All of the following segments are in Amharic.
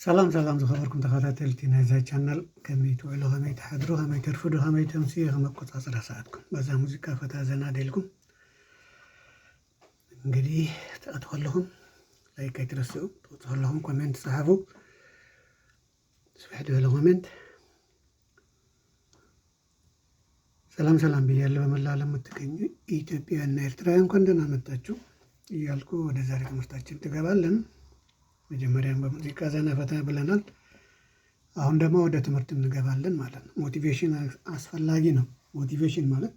سلام زخبركم تخاتلتي نايزا channel كمي توعلو غمي تحضرو غمي ترفدو غمي تمسي غمي قطاصر ساعتكم بزا موسيقى فتازنا ديلكم እንግዲህ ተአትኸለኹም ላይክ አይትረስዑ ተአትኸለኹም ኮሜንት ጻፉ ስብሐት ወለ ኮሜንት ሰላም ብያለሁ በመላ ዓለም የምትገኙ ኢትዮጵያውያንና ኤርትራውያን እንኳን ደህና መጣችሁ እያልኩ ወደ ዛሬ ትምህርታችን ትገባለን። መጀመሪያም በሙዚቃ ዘና ፈታ ብለናል። አሁን ደግሞ ወደ ትምህርት እንገባለን ማለት ነው። ሞቲቬሽን አስፈላጊ ነው። ሞቲቬሽን ማለት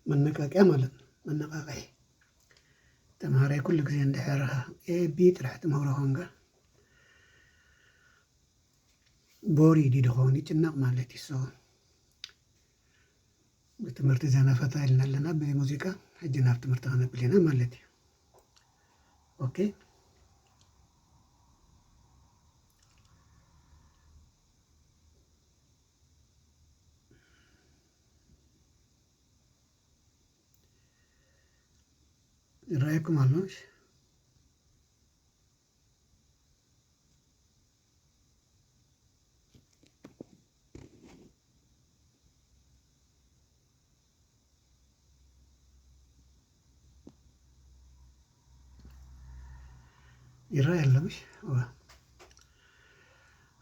መነቃቂያ ማለት ነው። መነቃቂያ ተማሪ ኩል ጊዜ እንደሐረኻ ኤቢ ጥራሕ ተማውራ ሆንጋ ቦሪ ዲድኾን ይጭናቅ ማለት ይሰው በትምህርት ዘና ፈታ ይልናልና በሙዚቃ እጅናፍ ትምህርት አነብልና ማለት ኦኬ رأيكم علوش يرأي اللوش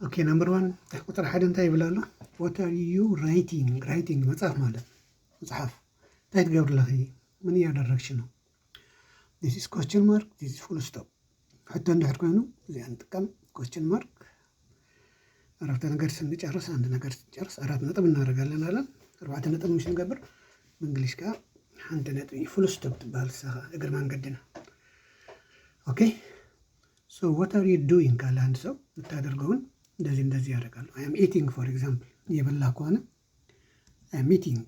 اوكي نمبر 1 تحقطر حد انتهي بلاله what are you writing مصحف مالك مصحف تايت قبل لخي من يدرك شنو this is question mark this is full stop حتى እንድሕር ኮይኑ እዚኣ እንጥቀም question mark አረፍተ ነገር ስንጨርስ አንድ ነገር ስንጨርስ አራት ነጥብ እናደርጋለን አለን አራት ነጥብ ምሽ እንገብር በእንግሊዝ ጋር አንድ ነጥብ full stop ትባል ሰኻ እግር መንገድና ኦኬ so what are you doing ካለ አንድ ሰው ብታደርገውን እንደዚህ ያደርጋል I am eating for example የበላ ከሆነ I am eating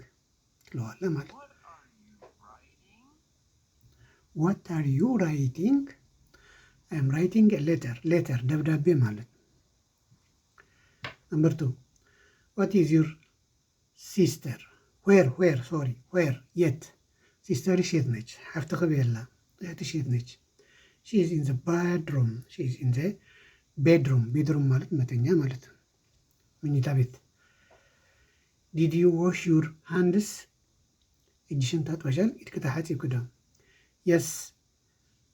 ትለዋለህ ማለት What are you writing? I am writing a letter ደብዳቤ ማለት Number 2 What is your sister? Where yet sister የት ነች ሐፍተ ኸበላ እህትሽ የት ነች She is in the bedroom ማለት መተኛ ማለት መኝታ ቤት Did you wash your hands? እጅሽን ታጥበሻል እትከታ ሐጺብ ከዳ Yes,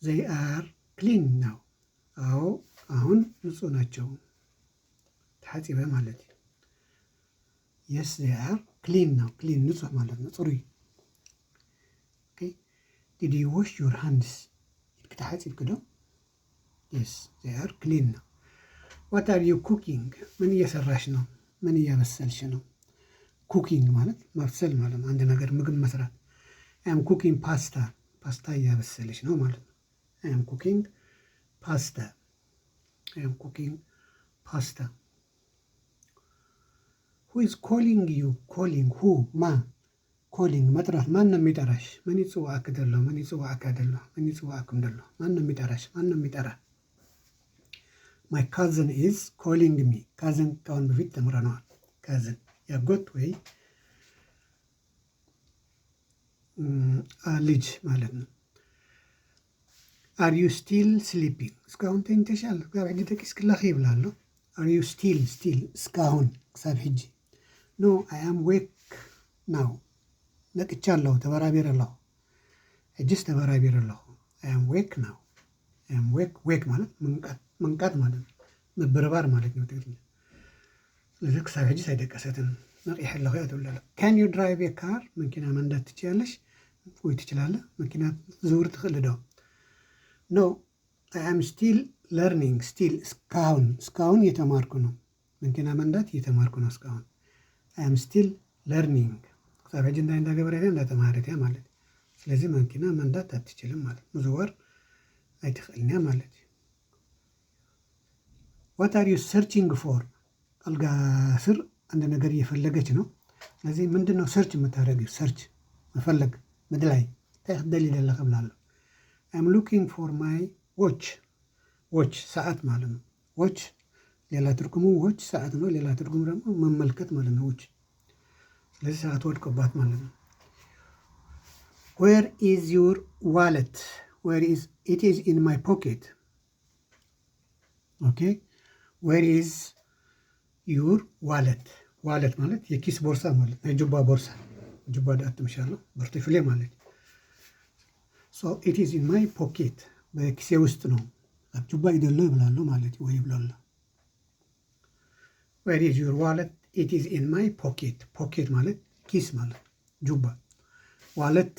they are clean now. አዎ አሁን ንጹህ ናቸው ተሐጺበ ማለት Yes, they are clean now. clean ንጹህ ማለት ነው ጽሩይ Okay. Did you wash your hands? ከተሐጺብ ከዶ Yes, they are clean now. What are you cooking? ምን እየሰራሽ ነው ምን እያበሰልሽ ነው Cooking ማለት ማብሰል ማለት ነው አንድ ነገር ምግብ መስራት I am cooking pasta. ፓስታ እያበሰለች ነው ማለት ነው I am cooking pasta Who is calling you? who ማ calling መጥራት ማን ነው የሚጠራሽ ማን ይጽዋዕክ ደሎ ማን ይጽዋዕክም ደሎ ማን ነው የሚጠራሽ ማን ነው የሚጠራ My cousin is calling me cousin ካሁን በፊት ተምረናል cousin ያጎት ወይ ልጅ ማለት ነው Are you still sleeping? እስካሁን ተኝተሻል ጋር ሄደክ እስክላኺ ይብላለሁ Are you still እስካሁን ክሳብ ሂጂ No, I am awake now ነቅቻለሁ ተበራቢረለሁ እጅስ ተበራቢረለሁ I am awake now I am wake ማለት መንቃት ማለት ነው መበረባር ማለት ነው ትግል ስለዚህ ክሳብ ሂጂ ሳይደቀሰትን ነቅይሐለሁ ያተውላለ Can you drive a car? መኪና መንዳት ትችያለሽ ወይ ትችላለህ መኪና ዙር ትኸልደው No, I am still learning እስካሁን የተማርኩ ነው መኪና መንዳት የተማርኩ ነው እስካሁን I am still learning ሳበጅ እንዳገበረያ እንደተማረያ ማለት ስለዚህ መኪና መንዳት አትችልም ማለት መዘወር አይተኸልኛ ማለት ዋት አር ዩ ሰርቺንግ ፎር? አልጋ ስር አንድ ነገር እየፈለገች ነው። ስለዚህ ምንድን ነው ሰርች የምታደርጊው? ሰርች መፈለግ ምድላይ ታይደል ይደለከ ብላለሁ። አም ሉኪንግ ፎር ማይ ዎች። ዎች ሰዓት ማለት ነው። ዎች ሌላ ትርጉሙ ዎች ሰዓት ነው። ሌላ ትርጉሙ ደግሞ መመልከት ማለት ነው። ዎች ስለዚህ ሰዓት ወድቆባት ማለት ነው። ዌር ኢዝ ዩር ዋሌት? ዌር ኢዝ ኢት ኢዝ ኢን ማይ ፖኬት። ኦኬ ዌር ኢዝ ዩር ዋሌት? ዋሌት ማለት የኪስ ቦርሳ ማለት ናይ ጁባ ቦርሳ ጁባ ዳትምሻለሁ በርቲፍሌ ማለት ሶ ኢት ኢዝ ኢን ማይ ፖኬት በኪሴ ውስጥ ነው። ኣብ ጁባ ይደሎ ይብላለሁ ማለት ወይ ይብላለሁ። ዌር ኢዝ ዩር ዋሌት? ኢት ኢዝ ኢን ማይ ፖኬት። ፖኬት ማለት ኪስ ማለት ጁባ። ዋሌት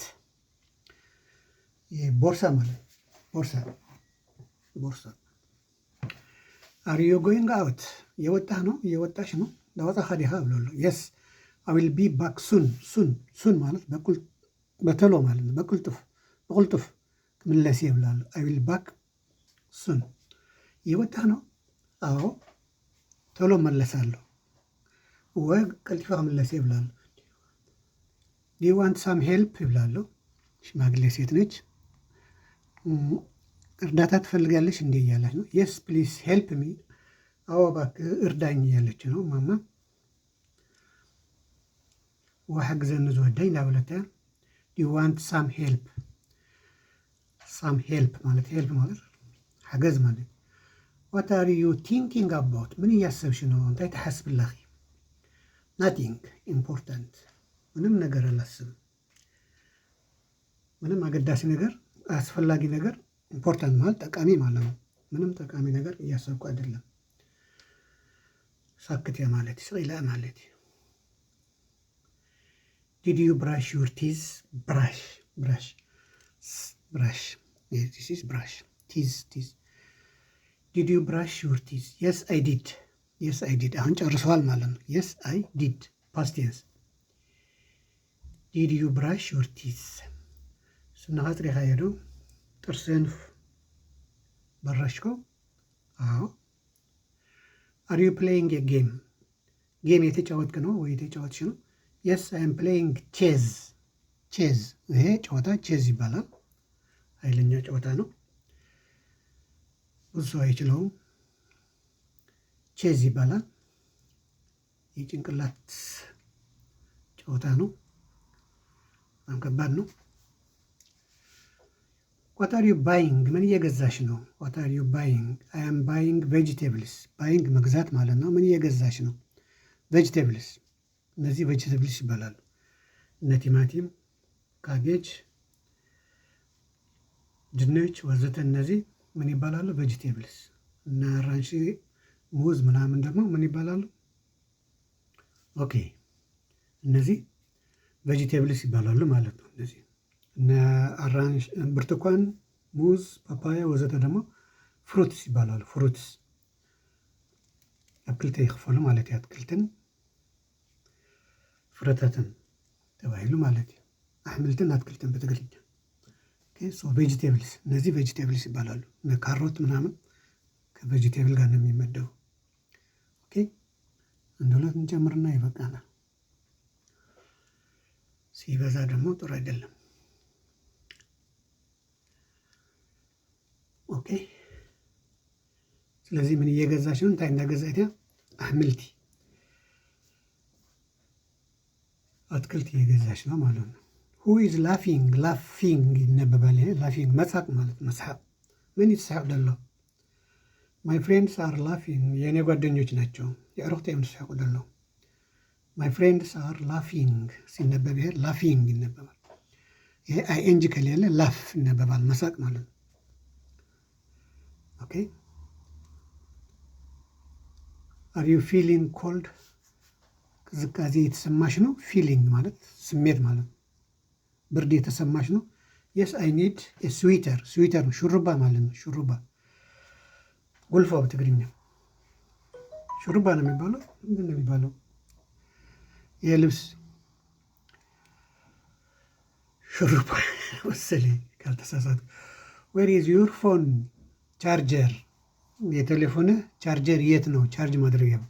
ቦርሳ ማለት ቦርሳ ቦርሳ። አር ዩ ጎይንግ አውት? እየወጣህ ነው እየወጣሽ ነው ዳወጣ ኸዲኻ ብለሎ። የስ አይ ዊል ቢ ባክ ሱን። ሱን ሱን ማለት በተሎ ማለት ነው። በቁልጡፍ ክምለስ ይብላሉ። አይ ዊል ባክ ሱን። እየወጣህ ነው? አዎ ቶሎ መለሳለሁ ወይ ቀልጢፋ ክምለስ ይብላሉ። ዱ ዩ ዋንት ሳም ሄልፕ ይብላሉ። ሽማግሌ ሴት ነች። እርዳታ ትፈልጋለች እንዴ እያለች ነው። የስ ፕሊዝ ሄልፕ ሚ። አዎ እባክህ እርዳኝ እያለች ነው ማማ። ወሐግዘን ዝወዳኝ ላብለታ። ዱ ዩ ዋንት ሳም ሄልፕ? ሳም ሄልፕ ማለት ሄልፕ ማለት ሓገዝ ማለት። ዋት አር ዩ ቲንኪንግ አባውት? ምን እያሰብሽ ነው? እንታይ ተሓስብላኺ? ናቲንግ ኢምፖርታንት። ምንም ነገር አላስብም። ምንም አገዳሲ ነገር አስፈላጊ ነገር ኢምፖርታንት ማለት ጠቃሚ ማለት ነው። ምንም ጠቃሚ ነገር እያሰብኩ አይደለም። ሳክትያ ማለት ስቂላ ማለት። ዲድ ዩ ብራሽ ዩር ቲዝ? ብራሽ ብራሽ ብራሽ ዚስ ኢዝ ብራሽ ቲዝ ቲዝ። ዲድ ዩ ብራሽ ዩር ቲዝ? የስ አይ ዲድ። የስ አይ ዲድ አሁን ጨርሰዋል ማለት ነው። የስ አይ ዲድ ፓስት ቴንስ። ዲድ ዩ ብራሽ ዩር ቲዝ? ስናኻ ፅሪኻ ሄዶ ጥርስን በረሽከው? አዎ። አር ዩ ፕሌይንግ ኤ ጌም? ጌም የተጫወትክ ነው ወይ የተጫወትሽ ነው? የስ አይ ኤም ፕሌይንግ ቼዝ። ቼዝ ይሄ ጨዋታ ቼዝ ይባላል። ኃይለኛ ጨዋታ ነው። ብዙ ሰው አይችለውም። ቼዝ ይባላል። የጭንቅላት ጨዋታ ነው። በጣም ከባድ ነው። ዋት አር ዩ ባይንግ? ምን እየገዛሽ ነው? ዋት አር ዩ ባይንግ? አይ አም ባይንግ ቬጅቴብልስ። ባይንግ መግዛት ማለት ነው። ምን እየገዛሽ ነው? ቬጅቴብልስ። እነዚህ ቬጅቴብልስ ይባላሉ። እነ ቲማቲም፣ ካቤጅ፣ ድንች ወዘተ እነዚህ ምን ይባላሉ? ቬጅቴብልስ። እና አራንሺ፣ ሙዝ ምናምን ደግሞ ምን ይባላሉ? ኦኬ እነዚህ ቬጅቴብልስ ይባላሉ ማለት ነው። እነዚህ እነ አራንሽ፣ ብርቱካን፣ ሙዝ፣ ፓፓያ ወዘተ ደግሞ ፍሩትስ ይባላሉ። ፍሩትስ ኣብ ክልተ ይኽፈሉ ማለት እዩ። ኣትክልትን ፍረታትን ተባሂሉ ማለት እዩ። ኣሕምልትን ኣትክልትን በትግርኛ። ሶ ቬጅቴብልስ፣ እነዚህ ቬጅቴብልስ ይባላሉ። እነ ካሮት ምናምን ከቬጅቴብል ጋር ነው የሚመደቡ። ኦኬ አንድ ሁለት እንጨምርና ይበቃናል። ሲበዛ ደግሞ ጥሩ አይደለም። ኦኬ ስለዚህ ምን እየገዛሽ ነው? እንታይ እንዳገዛት አሕምልቲ አትክልት እየገዛሽ ነው ማለት ነው። ሁ ኢዝ ላፊንግ? ላፊንግ ይነበባል። ይሄ ላፊንግ መሳቅ ማለት መስሐቅ። ምን ይስሐቅ ደሎ? ማይ ፍሬንድስ አር ላፊንግ። የእኔ ጓደኞች ናቸው። የዕሩክተ እዮም ዝስሐቁ ደሎ። ማይ ፍሬንድስ አር ላፊንግ ሲነበብ ይሄ ላፊንግ ይነበባል። ይሄ አይኤንጂ ከሌለ ላፍ ይነበባል። መሳቅ ማለት ነው። ኦኬ አር ዩ ፊሊንግ ኮልድ? ቅዝቃዜ የተሰማሽ ነው? ፊሊንግ ማለት ስሜት ማለት ነው። ብርድ የተሰማሽ ነው? የስ አይ ኒድ ስዊተር። ስዊተር ነው ሹሩባ ማለት ነው። ሹሩባ ጉልፎ በትግርኛ ሹሩባ ነው የሚባለው። ምንድን ነው የሚባለው? የልብስ ሹሩባ መሰለኝ ካልተሳሳትኩ። ዌር ኢዝ ዩር ፎን? ቻርጀር የቴሌፎንህ ቻርጀር የት ነው? ቻርጅ ማድረጊያው።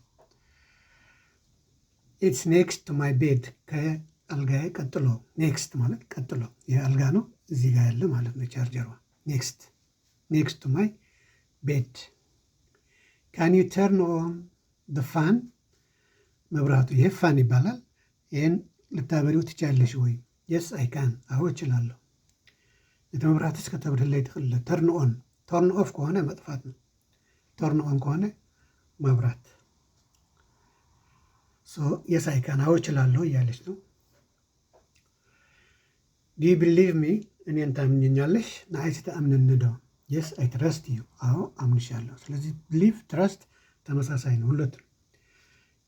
ኢትስ ኔክስት ቱ ማይ ቤድ፣ ከአልጋዬ ቀጥሎ። ኔክስት ማለት ቀጥሎ፣ ይህ አልጋ ነው እዚህ ጋር ያለ ማለት ነው ቻርጀሯ። ኔክስት ቱ ማይ ቤድ። ካን ዩ ተርን ኦን ደ ፋን፣ መብራቱ። ይሄ ፋን ይባላል። ይህን ልታበሪው ትችያለሽ ወይ? የስ አይ ካን፣ አዎ እችላለሁ። እቲ መብራህትስ ከተብርህለይ ትኽእል። ተርን ኦን፣ ተርን ኦፍ ከሆነ መጥፋት ነው። ተርን ኦን ከሆነ ማብራት። የስ አይ ካን፣ አዎ እችላለሁ እያለች ነው። ዱ ዩ ቢሊቭ ሚ፣ እኔን ታምኘኛለሽ? ንዓይ ተኣምነኒ ዶ? የስ አይ ትረስት ዩ፣ አዎ አምንሻለሁ። ስለዚህ ቢሊቭ ትረስት ተመሳሳይ ነው ሁለቱም።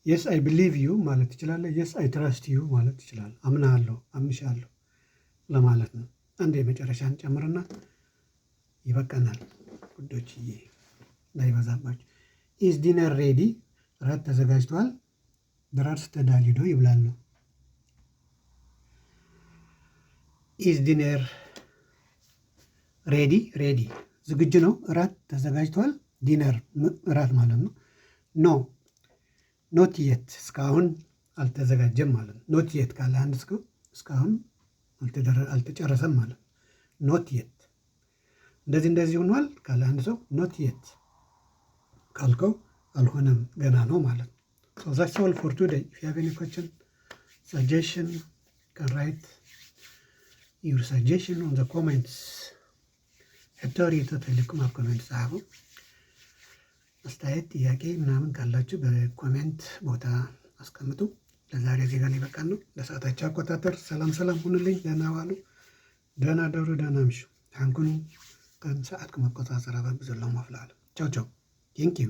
የስ አይ ቢሊቭ ዩ ማለት ትችላለህ። የስ አይ ትረስት ዩ ማለት ትችላለህ። አምናለሁ፣ አምንሻለሁ ለማለት ነው። አንድ የመጨረሻን ጨምርና ይበቃናል ውዶችዬ፣ እንዳይበዛባችሁ። ኢዝ ዲነር ሬዲ፣ ራት ተዘጋጅቷል። ድራርስ ተዳሊዶ ይብላሉ። ኢዝ ዲነር ሬዲ፣ ሬዲ ዝግጁ ነው። እራት ተዘጋጅቷል። ዲነር እራት ማለት ነው። ኖ ኖት የት፣ እስካሁን አልተዘጋጀም ማለት ነው። ኖት የት ካለ አንድ ሰው እስካሁን አልተጨረሰም ማለት ነው። ኖት የት፣ እንደዚህ ሆኗል ካለ አንድ ሰው ኖት የት ካልከው አልሆነም ገና ነው ማለት ነው። So that's all for today. If you have any question, suggestion, you can write your suggestion on the comments. ሕቶሪ ተተልኩም ኣብ ኮሜንት ጻፉ። አስተያየት ጥያቄ ምናምን ካላችሁ በኮሜንት ቦታ አስቀምጡ። ለዛሬ እዚህ ጋር ይበቃል ነው። ለሰዓታችሁ አቆጣጠር ሰላም ሁኑልኝ። ደህና ዋሉ፣ ደህና ደሩ፣ ደህና ምሹ። ታንኩኑ ከም ሰዓትኩም አቆጣጠር አበብ ዘለው መፍላል። ቻው ቻው። ቴንክ ዩ